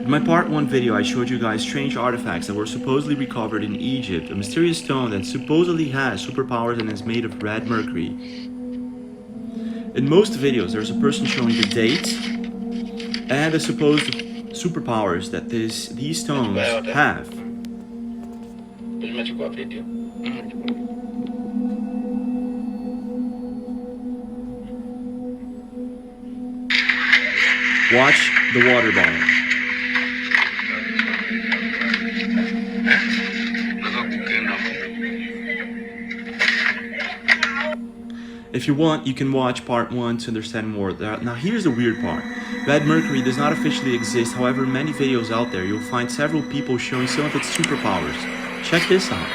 In my part 1 video, I showed you guys strange artifacts that were supposedly recovered in Egypt, a mysterious stone that supposedly has superpowers and is made of red mercury. In most videos, there's a person showing the date and the supposed superpowers that these stones have. Watch the water bottle. If you want, you can watch part 1 to understand more. Now here's the weird part. Red mercury does not officially exist, however in many videos out there you'll find several people showing some of its superpowers. Check this out.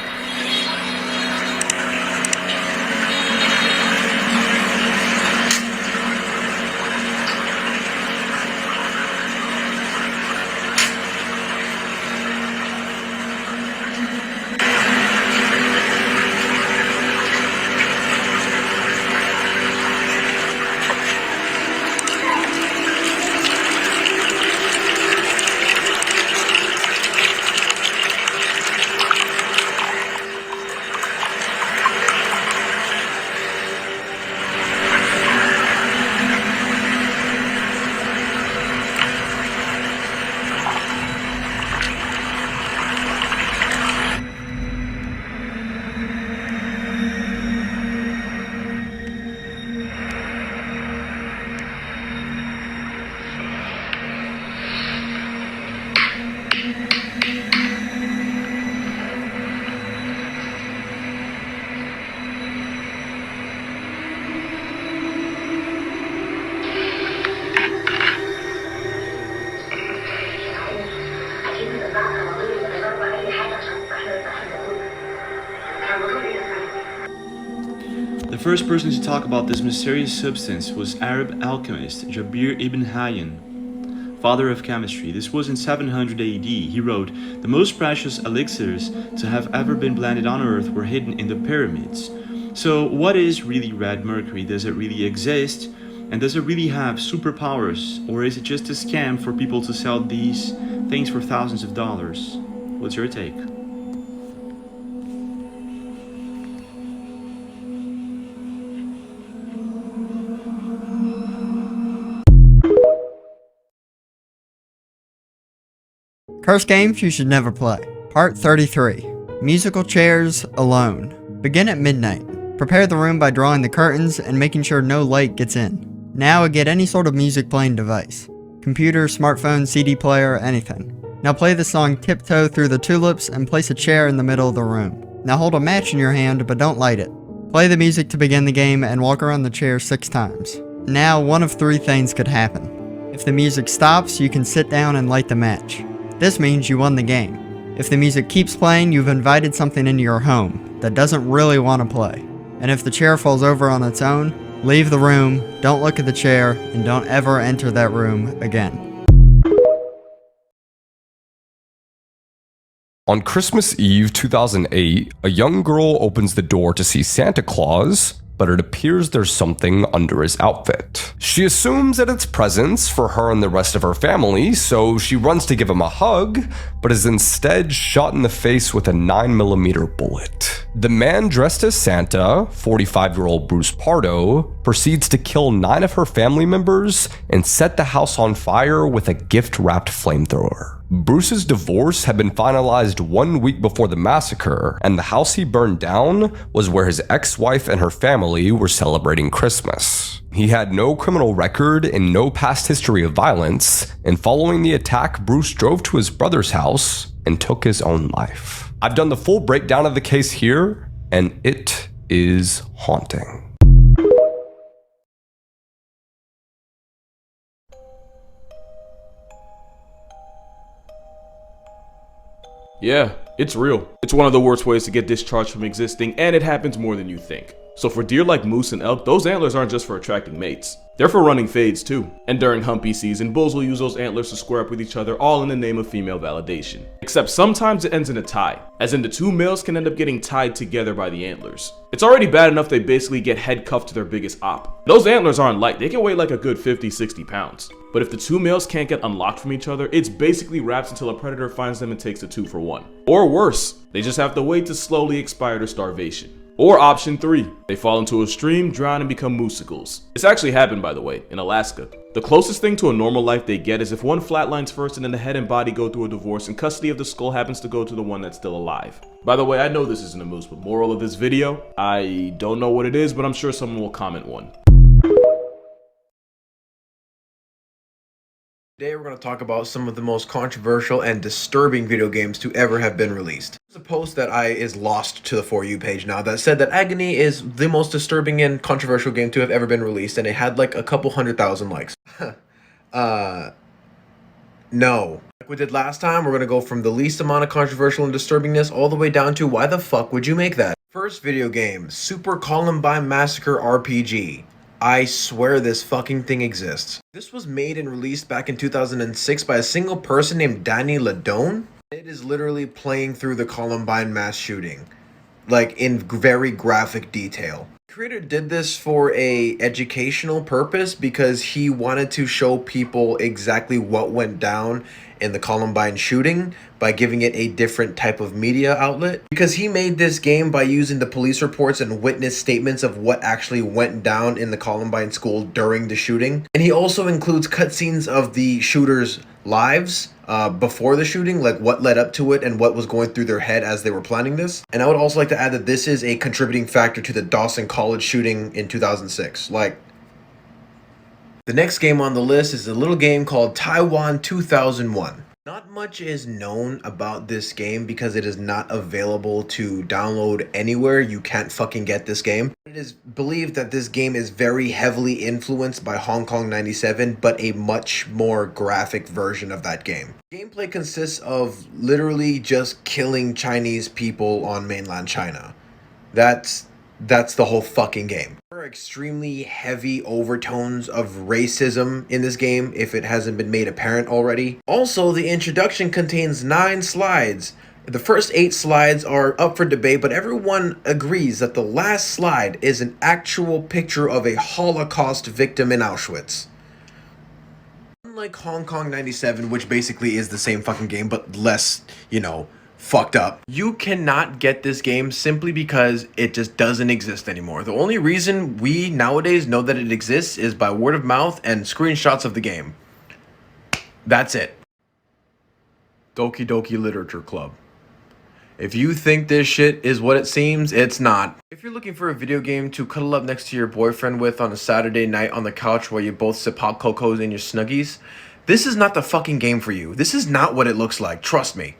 The first person to talk about this mysterious substance was Arab alchemist Jabir ibn Hayyan, father of chemistry. This was in 700 AD. He wrote, "The most precious elixirs to have ever been blended on Earth were hidden in the pyramids." So what is really red mercury? Does it really exist? And does it really have superpowers? Or is it just a scam for people to sell these things for thousands of dollars? What's your take? Cursed games you should never play. Part 33. Musical chairs alone. Begin at midnight. Prepare the room by drawing the curtains and making sure no light gets in. Now get any sort of music playing device. Computer, smartphone, CD player, anything. Now play the song Tiptoe Through the Tulips and place a chair in the middle of the room. Now hold a match in your hand but don't light it. Play the music to begin the game and walk around the chair 6 times. Now one of 3 things could happen. If the music stops, you can sit down and light the match. This means you won the game. If the music keeps playing, you've invited something into your home that doesn't really want to play. And if the chair falls over on its own, leave the room, don't look at the chair, and don't ever enter that room again. On Christmas Eve 2008, a young girl opens the door to see Santa Claus, but it appears there's something under his outfit. She assumes that it's presents for her and the rest of her family, so she runs to give him a hug, but is instead shot in the face with a 9mm bullet. The man dressed as Santa, 45-year-old Bruce Pardo, proceeds to kill 9 of her family members and set the house on fire with a gift-wrapped flamethrower. Bruce's divorce had been finalized 1 week before the massacre, and the house he burned down was where his ex-wife and her family were celebrating Christmas. He had no criminal record and no past history of violence, and following the attack, Bruce drove to his brother's house and took his own life. I've done the full breakdown of the case here, and it is haunting. Yeah, it's real. It's one of the worst ways to get discharged from existing, and it happens more than you think. So for deer like moose and elk, those antlers aren't just for attracting mates. They're for running fades too. And during humpy season, bulls will use those antlers to square up with each other, all in the name of female validation. Except sometimes it ends in a tie, as in the two males can end up getting tied together by the antlers. It's already bad enough they basically get head cuffed to their biggest op. Those antlers aren't light, they can weigh like a good 50-60 pounds. But if the two males can't get unlocked from each other, it's basically wraps until a predator finds them and takes a 2-for-1. Or worse, they just have to wait to slowly expire to starvation. Or option 3, they fall into a stream, drown, and become moosicles. This actually happened, by the way, in Alaska. The closest thing to a normal life they get is if one flatlines first and then the head and body go through a divorce and custody of the skull happens to go to the one that's still alive. By the way, I know this isn't a moose, but moral of this video, I don't know what it is, but I'm sure someone will comment one. Today we're going to talk about some of the most controversial and disturbing video games to ever have been released. There's a post that is lost to the For You page now that said that Agony is the most disturbing and controversial game to have ever been released, and it had like a couple 100,000 likes. No. Like we did last time, we're going to go from the least amount of controversial and disturbingness all the way down to why the fuck would you make that? First video game, Super Columbine Massacre RPG. I swear this fucking thing exists. This was made and released back in 2006 by a single person named Danny Ladone. It is literally playing through the Columbine mass shooting, like in very graphic detail. The creator did this for a educational purpose because he wanted to show people exactly what went down in the Columbine shooting by giving it a different type of media outlet. Because he made this game by using the police reports and witness statements of what actually went down in the Columbine school during the shooting. And he also includes cutscenes of the shooters' lives before the shooting, like what led up to it and what was going through their head as they were planning this. And I would also like to add that this is a contributing factor to the Dawson College shooting in 2006. The next game on the list is a little game called Taiwan 2001. Not much is known about this game because it is not available to download anywhere. You can't fucking get this game. It is believed that this game is very heavily influenced by Hong Kong 97, but a much more graphic version of that game. Gameplay consists of literally just killing Chinese people on mainland China. That's the whole fucking game. There are extremely heavy overtones of racism in this game if it hasn't been made apparent already. Also, the introduction contains 9 slides. The first 8 slides are up for debate, but everyone agrees that the last slide is an actual picture of a Holocaust victim in Auschwitz. Unlike Hong Kong 97, which basically is the same fucking game, but less, fucked up. You cannot get this game simply because it just doesn't exist anymore. The only reason we nowadays know that it exists is by word of mouth and screenshots of the game. That's it. Doki Doki Literature Club. If you think this shit is what it seems, it's not. If you're looking for a video game to cuddle up next to your boyfriend with on a Saturday night on the couch while you both sip hot cocos in your Snuggies, this is not the fucking game for you. This is not what it looks like, trust me.